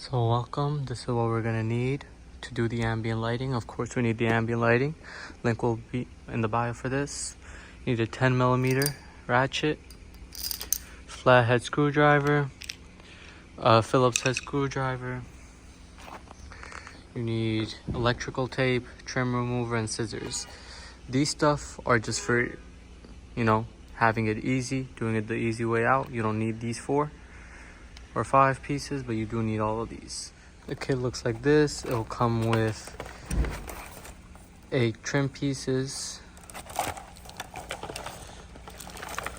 So welcome, this is what we're gonna need to do the ambient lighting. Of course we need the ambient lighting. Link will be in the bio for this. You need a 10mm ratchet, flathead screwdriver, a Phillips head screwdriver. You need electrical tape, trim remover, and scissors. These stuff are just for, having it easy, doing it the easy way out. You don't need these 4 or 5 pieces, but you do need all of these. The kit looks like this. It'll come with 8 trim pieces,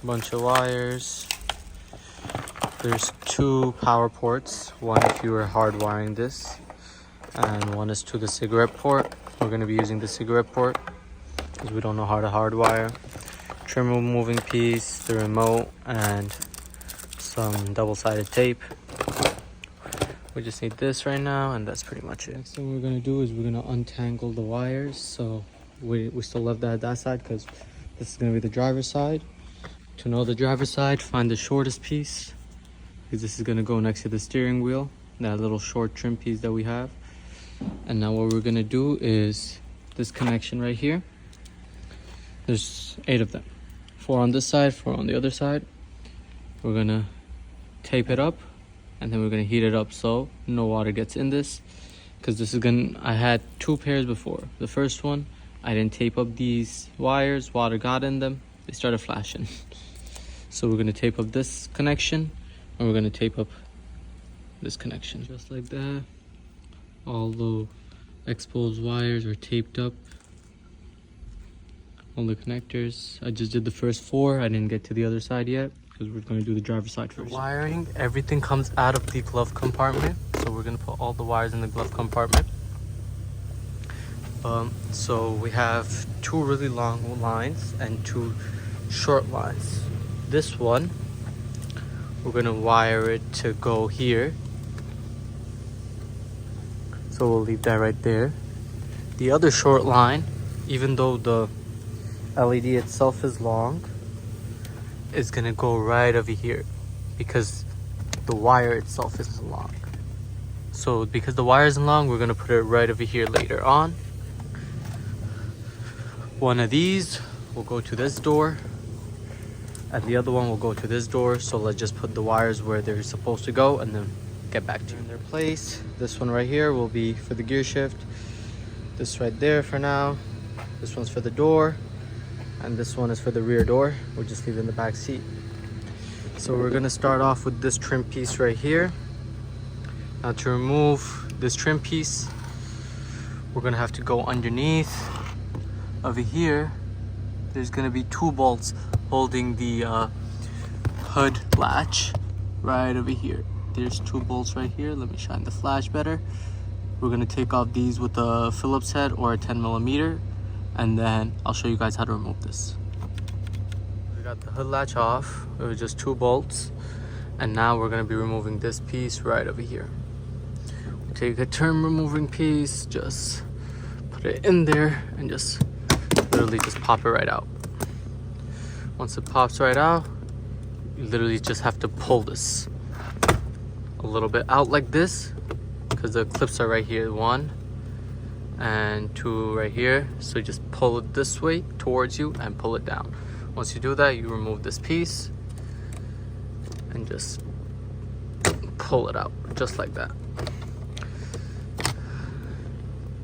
a bunch of wires. There's 2 power ports, one if you were hardwiring this, and one is to the cigarette port. We're going to be using the cigarette port because we don't know how to hardwire. Trim removing piece, the remote, and some double-sided tape. We just need this right now, and that's pretty much it. Next thing we're going to do is we're going to untangle the wires. So we still left that side because this is going to be the driver's side. To know the driver's side, find the shortest piece, because this is going to go next to the steering wheel, that little short trim piece that we have. And now what we're going to do is this connection right here. There's 8 of them, 4 on this side, 4 on the other side. We're going to tape it up, and then we're going to heat it up so no water gets in this, because this is I had 2 pairs before. The first one, I didn't tape up these wires, water got in them, they started flashing. So we're going to tape up this connection, and we're going to tape up this connection just like that. All the exposed wires are taped up, all the connectors. I just did the first 4. I didn't get to the other side yet because we're going to do the driver's side first. The wiring, everything comes out of the glove compartment, so we're going to put all the wires in the glove compartment. So we have 2 really long lines and 2 short lines. This one, we're going to wire it to go here, so we'll leave that right there. The other short line, even though the LED itself is long, is gonna go right over here because the wire itself isn't long. So because the wire isn't long, we're gonna put it right over here later on. One of these will go to this door, and the other one will go to this door. So let's just put the wires where they're supposed to go and then get back to in their place. This one right here will be for the gear shift. This right there for now. This one's for the door, and this one is for the rear door. We'll just leave it in the back seat. So we're gonna start off with this trim piece right here. Now to remove this trim piece, we're gonna have to go underneath. Over here, there's gonna be 2 bolts holding the hood latch right over here. There's 2 bolts right here. Let me shine the flash better. We're gonna take off these with a Phillips head or a 10mm, and then I'll show you guys how to remove this. We got the hood latch off. It was just 2 bolts, and now we're gonna be removing this piece right over here. We take a trim removing piece, just put it in there, and just literally just pop it right out. Once it pops right out, you literally just have to pull this a little bit out like this, because the clips are right here, 1 and 2 right here. So you just pull it this way towards you and pull it down. Once you do that, you remove this piece and just pull it out just like that.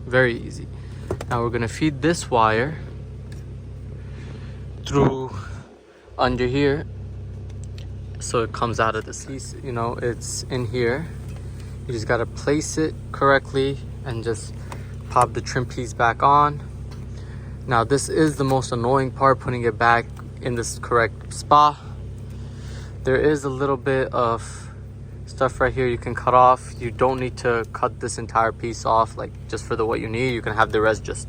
Very easy. Now we're gonna feed this wire through under here, so it comes out of this piece. It's in here. You just gotta place it correctly and just pop the trim piece back on. Now this is the most annoying part, putting it back in this correct spot. There is a little bit of stuff right here you can cut off. You don't need to cut this entire piece off, like just for what you need. You can have the rest just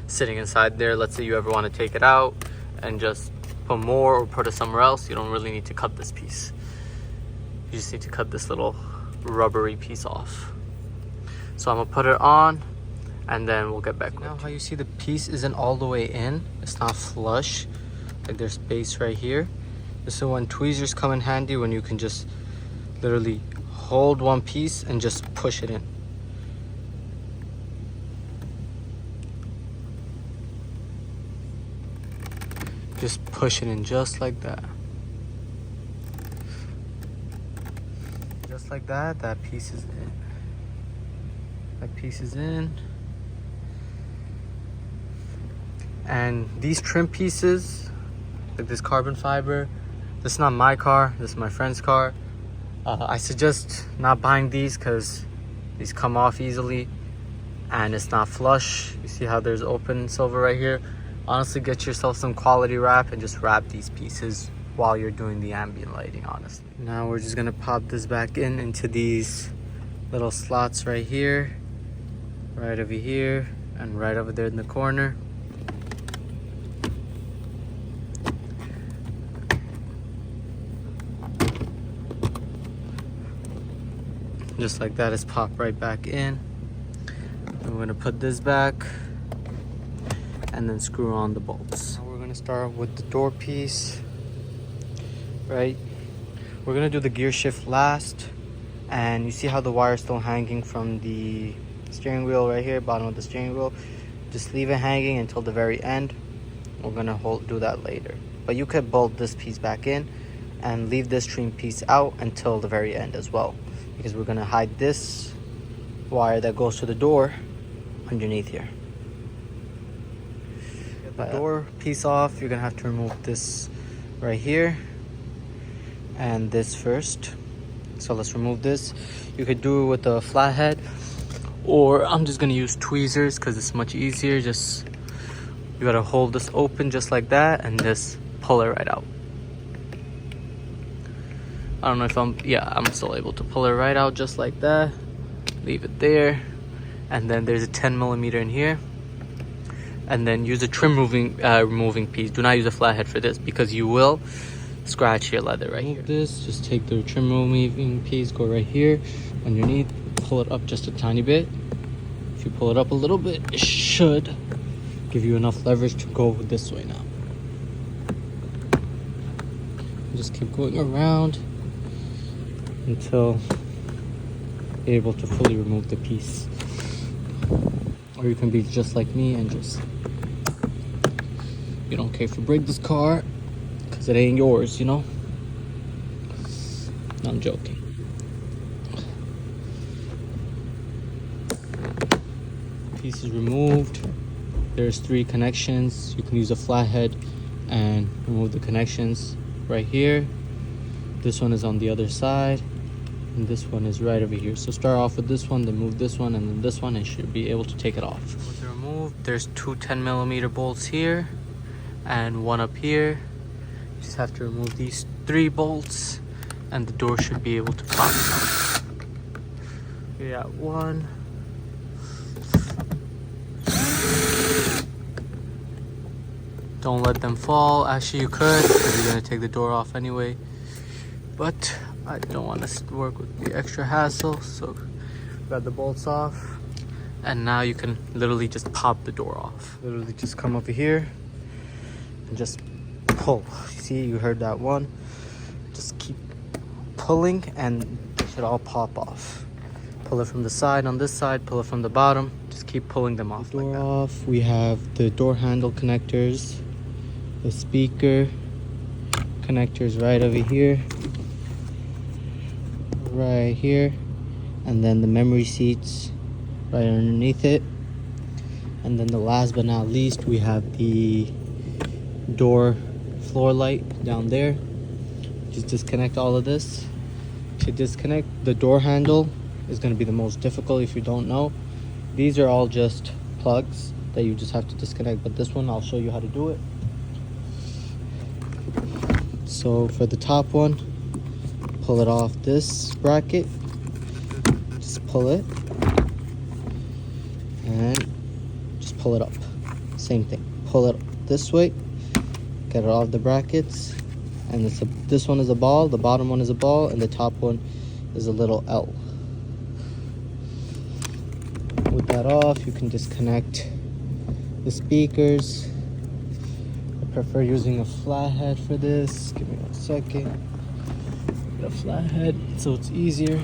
sitting inside there. Let's say you ever want to take it out and just put more or put it somewhere else. You don't really need to cut this piece. You just need to cut this little rubbery piece off. So I'm gonna put it on, and then we'll get back. Now how you see the piece isn't all the way in, it's not flush, like there's space right here. This is when tweezers come in handy, when you can just literally hold one piece and just push it in. Just push it in just like that. Just like that, that piece is in. That piece is in. And these trim pieces, like this carbon fiber, this is not my car, this is my friend's car. I suggest not buying these because these come off easily and it's not flush. You see how there's open silver right here? Honestly, get yourself some quality wrap and just wrap these pieces while you're doing the ambient lighting, honestly. Now we're just gonna pop this back into these little slots right here, right over here, and right over there in the corner. Just like that, it's popped right back in. And we're gonna put this back and then screw on the bolts. Now we're gonna start with the door piece, right? We're gonna do the gear shift last, and you see how the wire is still hanging from the steering wheel right here, bottom of the steering wheel. Just leave it hanging until the very end. We're gonna do that later. But you could bolt this piece back in and leave this trim piece out until the very end as well, because we're gonna hide this wire that goes to the door underneath here. Get the door piece off, you're gonna have to remove this right here and this first. So let's remove this. You could do it with a flathead, or I'm just gonna use tweezers because it's much easier. Just, you gotta hold this open just like that and just pull it right out. I don't know if I'm still able to pull it right out just like that. Leave it there. And then there's a 10mm in here. And then use a trim removing piece. Do not use a flathead for this because you will scratch your leather right here. This, just take the trim removing piece, go right here underneath, pull it up just a tiny bit. If you pull it up a little bit, it should give you enough leverage to go this way now. Just keep going around until you're able to fully remove the piece. Or you can be just like me and just, you don't care if you break this car because it ain't yours, you know? No, I'm joking. Piece is removed. There's 3 connections. You can use a flathead and remove the connections right here. This one is on the other side, and this one is right over here. So start off with this one, then move this one, and then this one, and you should be able to take it off. With the remove, there's 2 10mm bolts here and 1 up here. You just have to remove these 3 bolts and the door should be able to pop out. We got 1. Don't let them fall. Actually, you could, because you're gonna take the door off anyway. But I don't want to work with the extra hassle, so got the bolts off. And now you can literally just pop the door off. Literally just come over here and just pull. See, you heard that one. Just keep pulling and they should all pop off. Pull it from the side on this side, pull it from the bottom. Just keep pulling them off. Door off. We have the door handle connectors, the speaker connectors right over here, right here, and then the memory seats right underneath it. And then the last but not least, we have the door floor light down there. Just disconnect all of this. To disconnect the door handle is going to be the most difficult if you don't know. These are all just plugs that you just have to disconnect, but this one I'll show you how to do it. So for the top one, pull it off this bracket, just pull it and just pull it up. Same thing, pull it this way, get it off the brackets, and this one is a ball, the bottom one is a ball, and the top one is a little L. With that off, you can disconnect the speakers. I prefer using a flathead for this. Give me 1 second. Get a flathead so it's easier.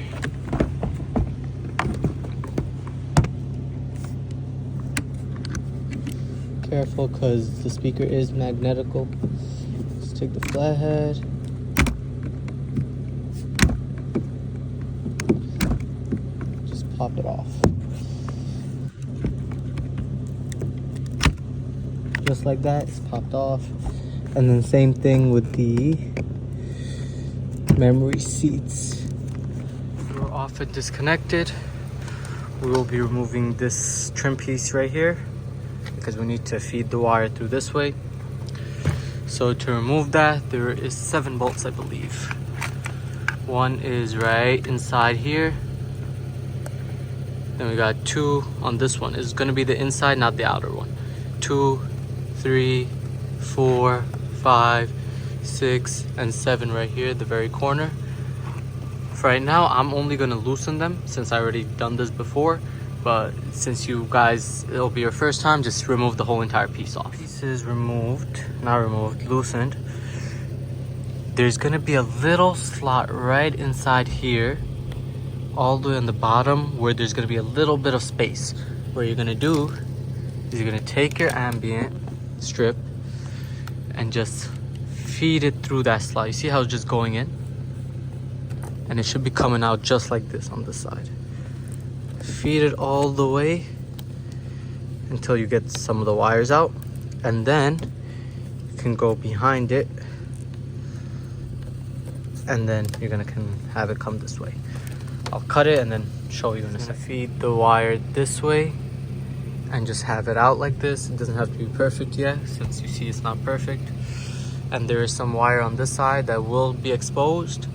careful because the speaker is magnetical. Let's take the flathead. Just pop it off. Just like that, it's popped off. And then same thing with the memory seats. We're off and disconnected. We will be removing this trim piece right here because we need to feed the wire through this way. So to remove that, there is 7 bolts, I believe. One is right inside here. Then we got 2 on this one. It's gonna be the inside, not the outer one. 2, 3, 4, 5, 6, and 7 right here at the very corner. For right now, I'm only gonna loosen them since I already done this before. But since you guys, it'll be your first time, just remove the whole entire piece off. Piece is removed, not removed, loosened. There's gonna be a little slot right inside here, all the way on the bottom, where there's gonna be a little bit of space. What you're gonna do is you're gonna take your ambient strip and just feed it through that slot. You see how it's just going in? And it should be coming out just like this on this side. Feed it all the way until you get some of the wires out, and then you can go behind it, and then you're gonna have it come this way. I'll cut it and then show you in a second. Feed the wire this way and just have it out like this. It doesn't have to be perfect yet, since you see it's not perfect. And there is some wire on this side that will be exposed.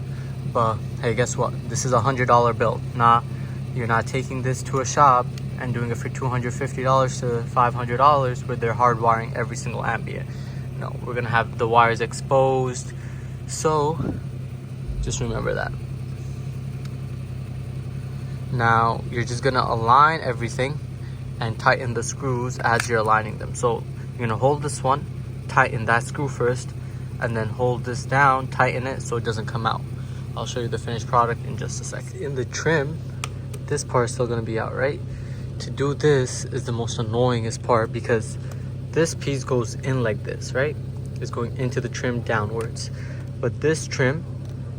But hey, guess what? This is a $100 bill. Nah, you're not taking this to a shop and doing it for $250 to $500 where they're hardwiring every single ambient. No, we're gonna have the wires exposed. So just remember that. Now you're just gonna align everything and tighten the screws as you're aligning them. So you're gonna hold this one, tighten that screw first, and then hold this down, tighten it so it doesn't come out. I'll show you the finished product in just a second. In the trim, this part is still gonna be out, right? To do this is the most annoyingest part because this piece goes in like this, right? It's going into the trim downwards. But this trim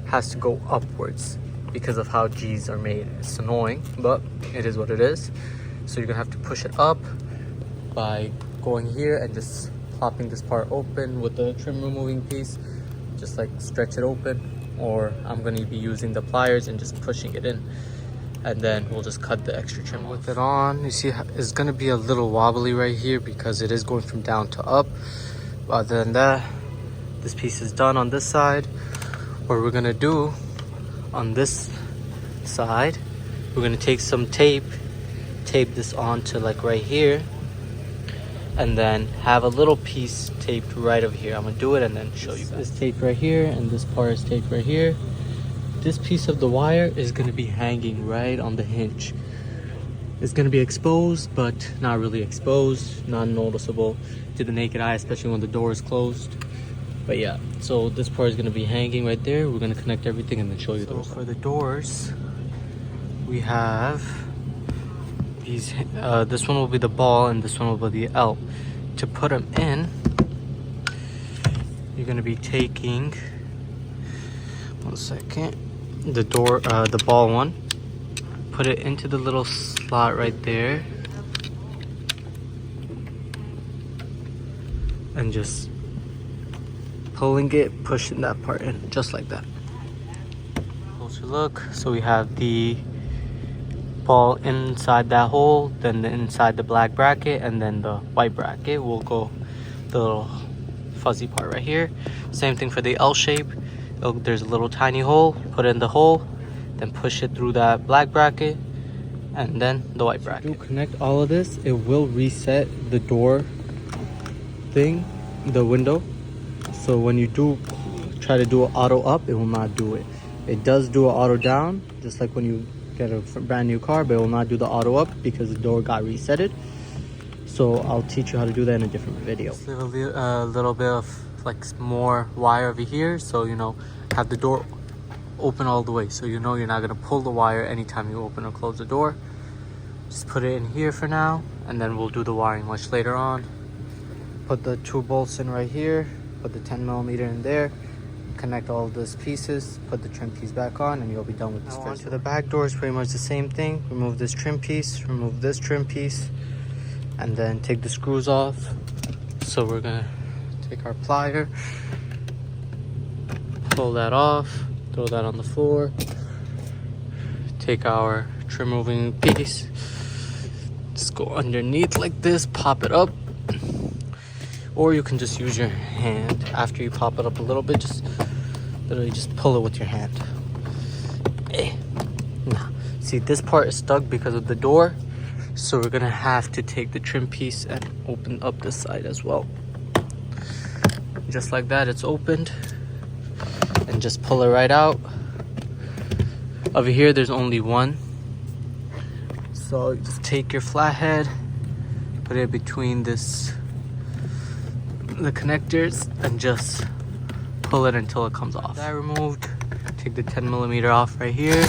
has to go upwards because of how G's are made. It's annoying, but it is what it is. So you're gonna have to push it up by going here and just popping this part open with the trim removing piece. Just like stretch it open, or I'm gonna be using the pliers and just pushing it in. And then we'll just cut the extra trim with it on. You see, it's gonna be a little wobbly right here because it is going from down to up. Other than that, this piece is done on this side. What we're gonna do on this side, we're gonna take some tape this onto like right here, and then have a little piece taped right over here. I'm gonna do it and then show you guys. This tape right here, and this part is taped right here. This piece of the wire is gonna be hanging right on the hinge. It's gonna be exposed, but not really exposed, not noticeable to the naked eye, especially when the door is closed. But yeah, so this part is gonna be hanging right there. We're gonna connect everything and then show you the result. For the doors, we have these, this one will be the ball and this one will be the L. To put them in, you're gonna be taking, one second, the door, the ball one, put it into the little slot right there, and just pulling it, pushing that part in, just like that. Closer look. So we have the ball inside that hole, then inside the black bracket, and then the white bracket will go the little fuzzy part right here. Same thing for the L shape. There's a little tiny hole, put it in the hole, then push it through that black bracket, and then the white bracket. To connect all of this, it will reset the door thing, the window. So when you do try to do an auto up, it will not do it. It does do an auto down, just like when you get a brand new car, but it will not do the auto up because the door got resetted. So I'll teach you how to do that in a different video. Just leave a little bit of like more wire over here, so you know, have the door open all the way, so you know you're not gonna pull the wire anytime you open or close the door. Just put it in here for now, and then we'll do the wiring much later on. put the 2 bolts in right here, put the 10mm in there, connect all of those pieces, put the trim piece back on, and you'll be done with this. Now onto the back door is pretty much the same thing. Remove this trim piece, remove this trim piece, and then take the screws off. So we're gonna take our plier, pull that off, throw that on the floor, take our trim moving piece, just go underneath like this, pop it up, or you can just use your hand. After you pop it up a little bit, just literally just pull it with your hand. Now, see, this part is stuck because of the door, so we're gonna have to take the trim piece and open up this side as well. Just like that, it's opened, and just pull it right out. Over here there's only one, so you just take your flathead, put it between the connectors, and just pull it until it comes off. That removed, take the 10mm off right here.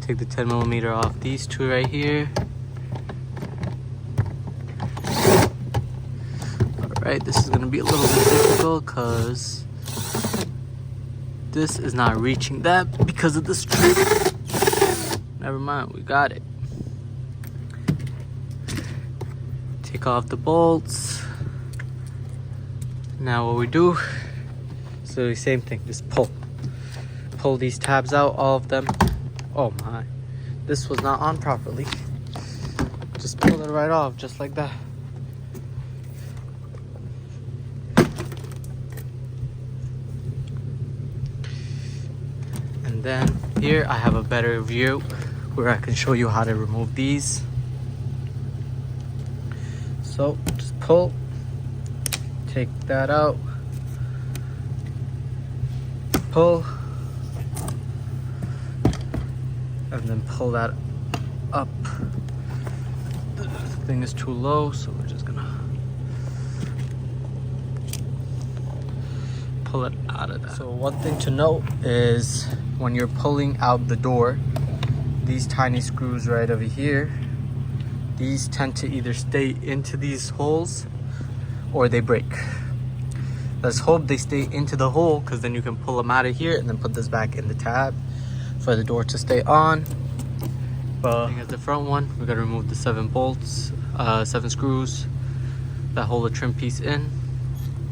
Take the 10mm off these 2 right here. Alright, this is gonna be a little bit difficult because this is not reaching that because of the strip. Never mind, we got it. Take off the bolts. Now what we do, so the same thing, just pull these tabs out, all of them. Oh my, this was not on properly. Just pull it right off, just like that. And then here I have a better view where I can show you how to remove these. So just pull, take that out, pull, and then pull that up. The thing is too low, so we're just gonna pull it out of that. So one thing to note is when you're pulling out the door, these tiny screws right over here, these tend to either stay into these holes or they break. Let's hope they stay into the hole, because then you can pull them out of here and then put this back in the tab for the door to stay on. But as the front one, we gotta remove the 7 bolts, 7 screws that hold the trim piece in.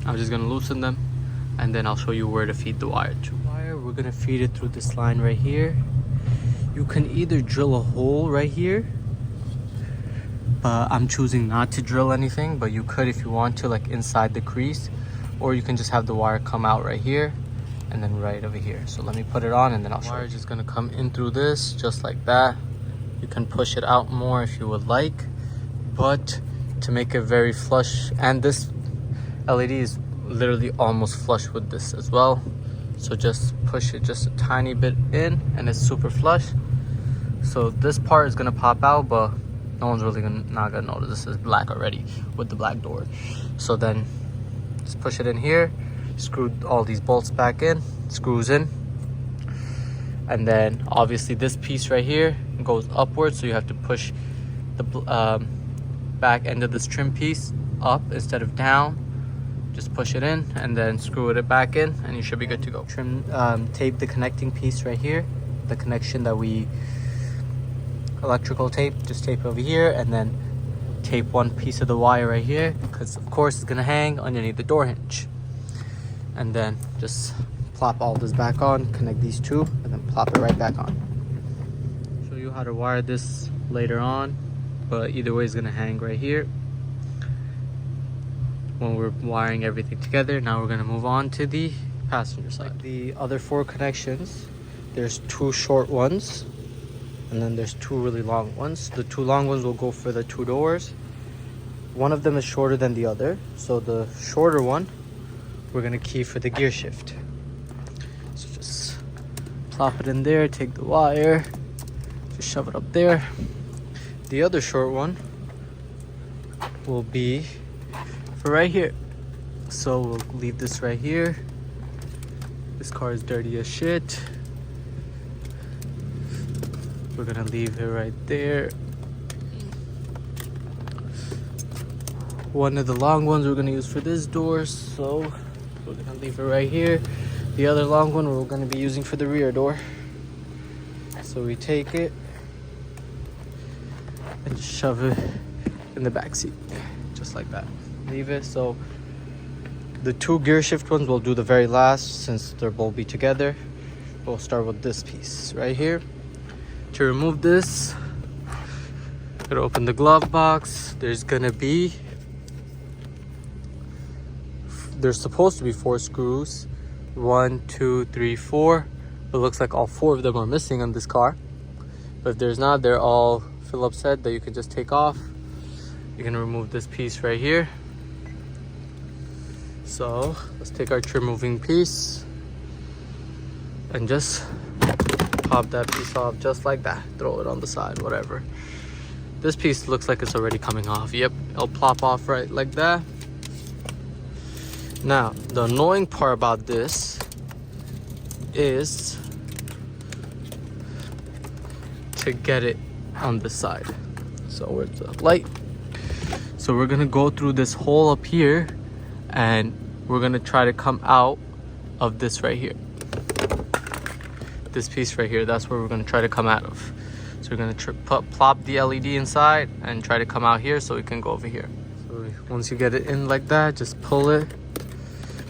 I'm just gonna loosen them, and then I'll show you where to feed the wire to. We're gonna feed it through this line right here. You can either drill a hole right here, but I'm choosing not to drill anything, but you could if you want to, like inside the crease, or you can just have the wire come out right here and then right over here. So let me put it on and then I'll show you. The wire is just gonna come in through this, just like that. You can push it out more if you would like, but to make it very flush, and this LED is literally almost flush with this as well. So just push it just a tiny bit in and it's super flush. So this part is gonna pop out, but no one's really not gonna notice. This is black already with the black door. So then just push it in here, screw all these bolts back in, screws in, and then obviously this piece right here goes upwards, so you have to push the back end of this trim piece up instead of down. Just push it in and then screw it back in and you should be good to go. Tape the connecting piece right here, the connection that we electrical tape, just tape over here, and then tape one piece of the wire right here, because of course it's gonna hang underneath the door hinge. And then just plop all this back on, connect these 2, and then plop it right back on. Show you how to wire this later on, but either way it's gonna hang right here when we're wiring everything together. Now we're gonna move on to the passenger side. Like the other 4 connections, there's 2 short ones, and then there's 2 really long ones. The 2 long ones will go for the 2 doors. One of them is shorter than the other, so the shorter one we're gonna key for the gear shift. So just plop it in there, take the wire, just shove it up there. The other short one will be for right here. So we'll leave this right here. This car is dirty as shit. We're gonna leave it right there. one of the long ones we're gonna use for this door, so we're gonna leave it right here. The other long one we're gonna be using for the rear door. So we take it and just shove it in the back seat, just like that. Leave it. So the two gear shift ones we'll do the very last, since they'll both be together. We'll start with this piece right here. To remove this, gonna open the glove box. There's supposed to be 4 screws. 1, 2, 3, 4. It looks like all 4 of them are missing on this car. But if there's not, they're all Phillips said that you can just take off. You're gonna remove this piece right here. So let's take our trim moving piece and just pop that piece off just like that. Throw it on the side, whatever. This piece looks like it's already coming off. Yep, it'll plop off right like that. Now, the annoying part about this is to get it on the side. So where's the light? So we're gonna go through this hole up here and we're gonna try to come out of this right here. This piece right here, that's where we're gonna try to come out of. So we're gonna plop the LED inside and try to come out here so we can go over here. So once you get it in like that, just pull it.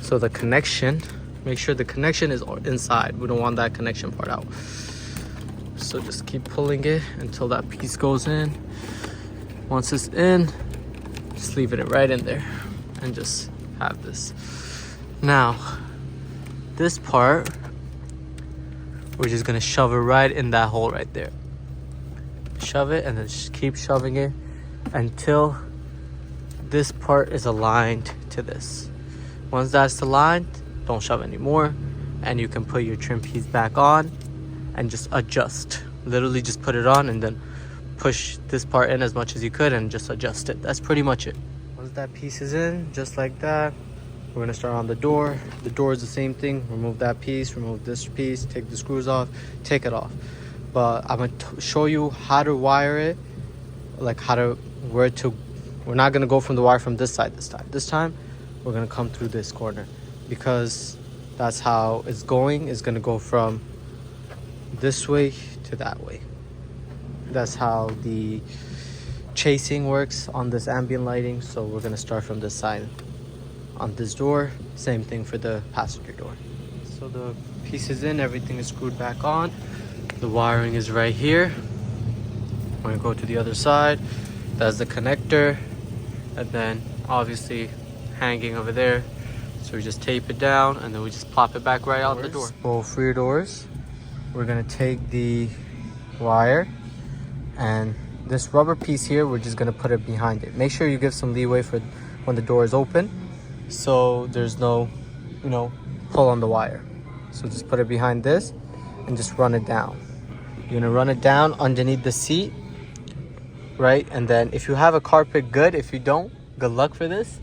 So the connection, make sure the connection is inside. We don't want that connection part out. So just keep pulling it until that piece goes in. Once it's in, just leave it right in there and just have this. Now, this part, we're just gonna shove it right in that hole right there. Shove it and then just keep shoving it until this part is aligned to this. Once that's aligned, don't shove anymore, and you can put your trim piece back on and just adjust. Literally just put it on and then push this part in as much as you could and just adjust it. That's pretty much it. Once that piece is in, just like that, we're gonna start on the door. The door is the same thing. Remove that piece, remove this piece, take the screws off, take it off. But I'm gonna show you how to wire it, like we're not gonna go from the wire from this side this time. This time, we're gonna come through this corner because that's how it's going. It's gonna go from this way to that way. That's how the chasing works on this ambient lighting. So we're gonna start from this side on this door. Same thing for the passenger door. So the piece is in, everything is screwed back on. The wiring is right here. We're gonna go to the other side. That's the connector, and then obviously hanging over there. So we just tape it down and then we just plop it back right out the door. Both rear doors. We're gonna take the wire and this rubber piece here, we're just gonna put it behind it. Make sure you give some leeway for when the door is open, so there's no, pull on the wire. So just put it behind this and just run it down. You're gonna run it down underneath the seat, right? And then if you have a carpet, good. If you don't, good luck for this.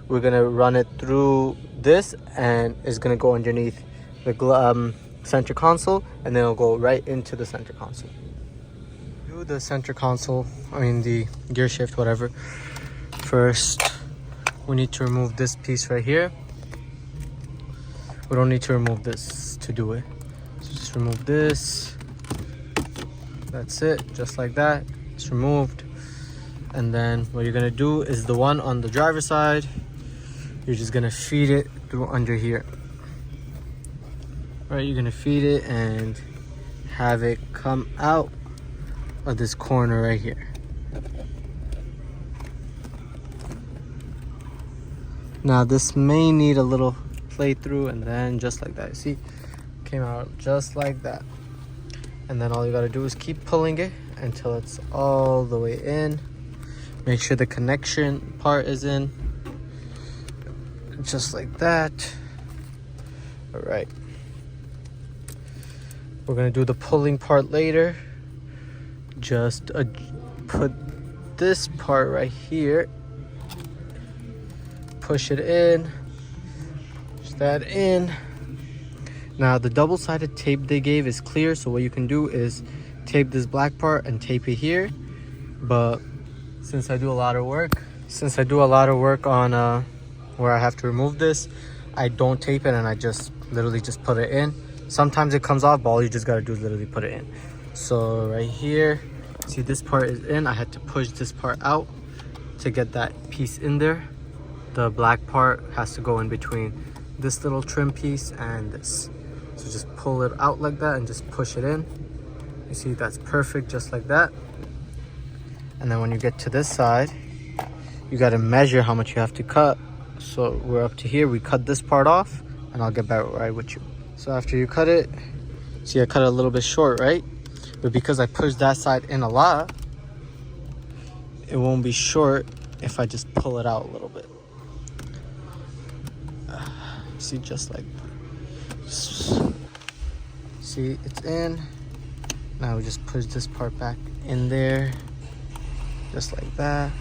We're gonna run it through this and it's gonna go underneath the center console, and then it'll go right into the center console. Do the center console, the gear shift, whatever. First, we need to remove this piece right here. We don't need to remove this to do it. So just remove this. That's it, just like that. It's removed. And then what you're gonna do is the one on the driver's side, you're just gonna feed it through under here. Right, you're gonna feed it and have it come out of this corner right here. Now this may need a little play through, and then just like that, see, came out just like that. And then all you gotta do is keep pulling it until it's all the way in. Make sure the connection part is in, just like that. All right, we're gonna do the pulling part later. Just put this part right here, push it in, push that in. Now the double-sided tape they gave is clear, so what you can do is tape this black part and tape it here. But since I do a lot of work, Since I do a lot of work on where I have to remove this, I don't tape it and I just literally just put it in. Sometimes it comes off, but all you just gotta do is literally put it in. So right here, see this part is in. I had to push this part out to get that piece in there. The black part has to go in between this little trim piece and this. So just pull it out like that and just push it in. You see, that's perfect, just like that. And then when you get to this side, you got to measure how much you have to cut. So we're up to here, we cut this part off, and I'll get back right with you. So after you cut it, see I cut it a little bit short, right? But because I pushed that side in a lot, it won't be short if I just pull it out a little bit. See, just like that. See, it's in. Now we just push this part back in there, just like that.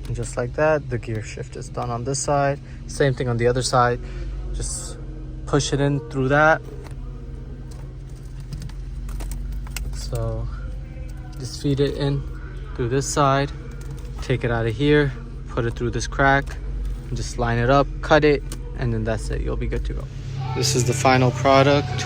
And just like that, the gear shift is done on this side. Same thing on the other side. Just push it in through that. So just feed it in through this side, take it out of here, put it through this crack, and just line it up, cut it, and then that's it. You'll be good to go. This is the final product.